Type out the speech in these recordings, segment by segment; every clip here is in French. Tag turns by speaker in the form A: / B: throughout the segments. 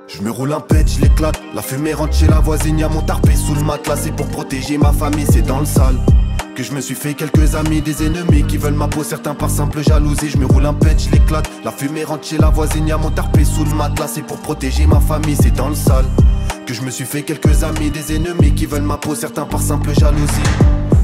A: Je me roule un pet, je l'éclate. La fumée rentre chez la voisine, y'a mon tarpé sous le matelas. C'est pour protéger ma famille, c'est dans le sale que je me suis fait quelques amis, des ennemis qui veulent ma peau, certains par simple jalousie. Je me roule un pet, je l'éclate. La fumée rentre chez la voisine, y'a mon tarpé sous le matelas. C'est pour protéger ma famille, c'est dans le sale que je me suis fait quelques amis, des ennemis qui veulent ma peau, certains par simple jalousie.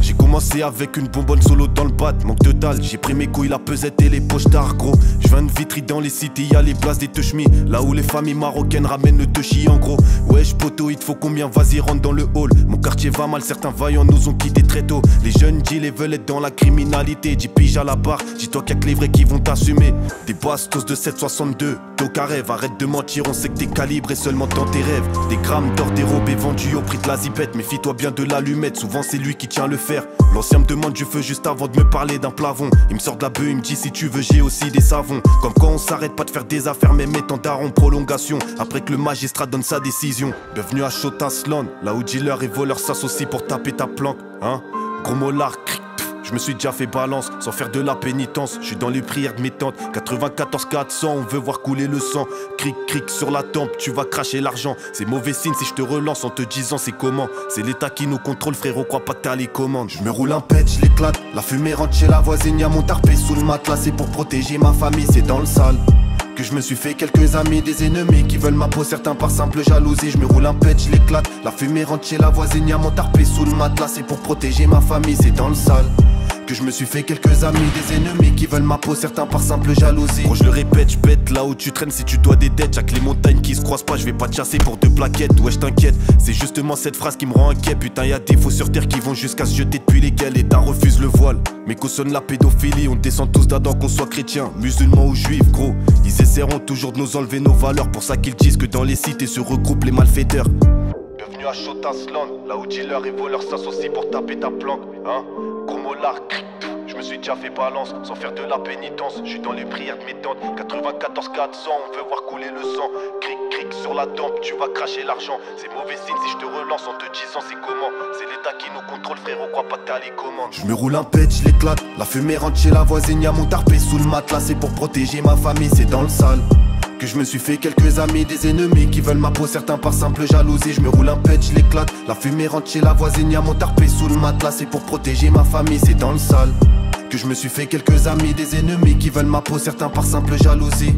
A: J'ai commencé avec une bonbonne solo dans le bat, manque de dalle. J'ai pris mes couilles, la pesette et les poches d'art gros. Je viens de Vitry dans les cités, y'a les places des teuchmis. Là où les familles marocaines ramènent le teuchi en gros. Wesh poto, il te faut combien? Vas-y rentre dans le hall. Mon quartier va mal, certains vaillants nous ont quittés très tôt. Les jeunes deals veulent être dans la criminalité. 10 piges à la barre, dis-toi qu'il y a que les vrais qui vont t'assumer. Des bastos de 7,62, toc à rêve. Arrête de mentir, on sait que t'es calibré seulement dans tes rêves. Des grammes d'or dérobés vendus au prix de la zipette. Méfie-toi bien de l'allumette, souvent c'est lui qui tient le fer. L'ancien me demande du feu juste avant de me parler d'un plavon. Il me sort de la bœuf, il me dit si tu veux j'ai aussi des savons. Comme quand on s'arrête pas de faire des affaires même étant daron prolongation. Après que le magistrat donne sa décision. Bienvenue à Chotasland, là où dealer et voleur s'associent pour taper ta planque. Hein, gros mollard, cric. Je me suis déjà fait balance, sans faire de la pénitence. Je suis dans les prières de mes tantes. 94 400, on veut voir couler le sang. Cric cric sur la tempe, tu vas cracher l'argent. C'est mauvais signe si je te relance en te disant c'est comment. C'est l'état qui nous contrôle frérot, crois pas que t'as les commandes. Je me roule un pet, je l'éclate. La fumée rentre chez la voisine, y'a mon tarpé sous le matelas. C'est pour protéger ma famille, c'est dans le sale que je me suis fait quelques amis, des ennemis qui veulent ma peau, certains par simple jalousie. Je me roule un pet, je l'éclate. La fumée rentre chez la voisine, y'a mon tarpé sous le matelas. C'est pour protéger ma famille, c'est dans le sale que je me suis fait quelques amis, des ennemis qui veulent ma peau, certains par simple jalousie. Quand je le répète, je pète là où tu traînes si tu dois des dettes. Y'a que les montagnes qui se croisent pas, je vais pas te chasser pour 2 plaquettes. Ouais, je t'inquiète, c'est justement cette phrase qui me rend inquiet. Putain, y'a des faux sur terre qui vont jusqu'à se jeter depuis lesquels l'État refuse le voile. Mais cautionne la pédophilie, on descend tous d'Adam qu'on soit chrétien, musulman ou juif, gros. Ils essaieront toujours de nous enlever nos valeurs, pour ça qu'ils disent que dans les cités se regroupent les malfaiteurs. Bienvenue à Chotasland, là où dealer et voleur s'associent pour taper ta planque. Hein, gros mollard, cric. Je me suis déjà fait balance, sans faire de la pénitence. Je suis dans les prières de mes tantes. 94 400, on veut voir couler le sang. Cric cric sur la tempe, tu vas cracher l'argent. C'est mauvais signe si je te relance en te disant c'est comment. C'est l'état qui nous contrôle frérot, crois pas que t'as les commandes. Je me roule un pet, je l'éclate. La fumée rentre chez la voisine, y'a mon tarpé sous le matelas. C'est pour protéger ma famille, c'est dans le sale que je me suis fait quelques amis, des ennemis qui veulent ma peau, certains par simple jalousie. Je me roule un pet, je l'éclate. La fumée rentre chez la voisine, y'a mon tarpé sous le matelas. C'est pour protéger ma famille, c'est dans le sale que je me suis fait quelques amis, des ennemis qui veulent ma peau, certains par simple jalousie.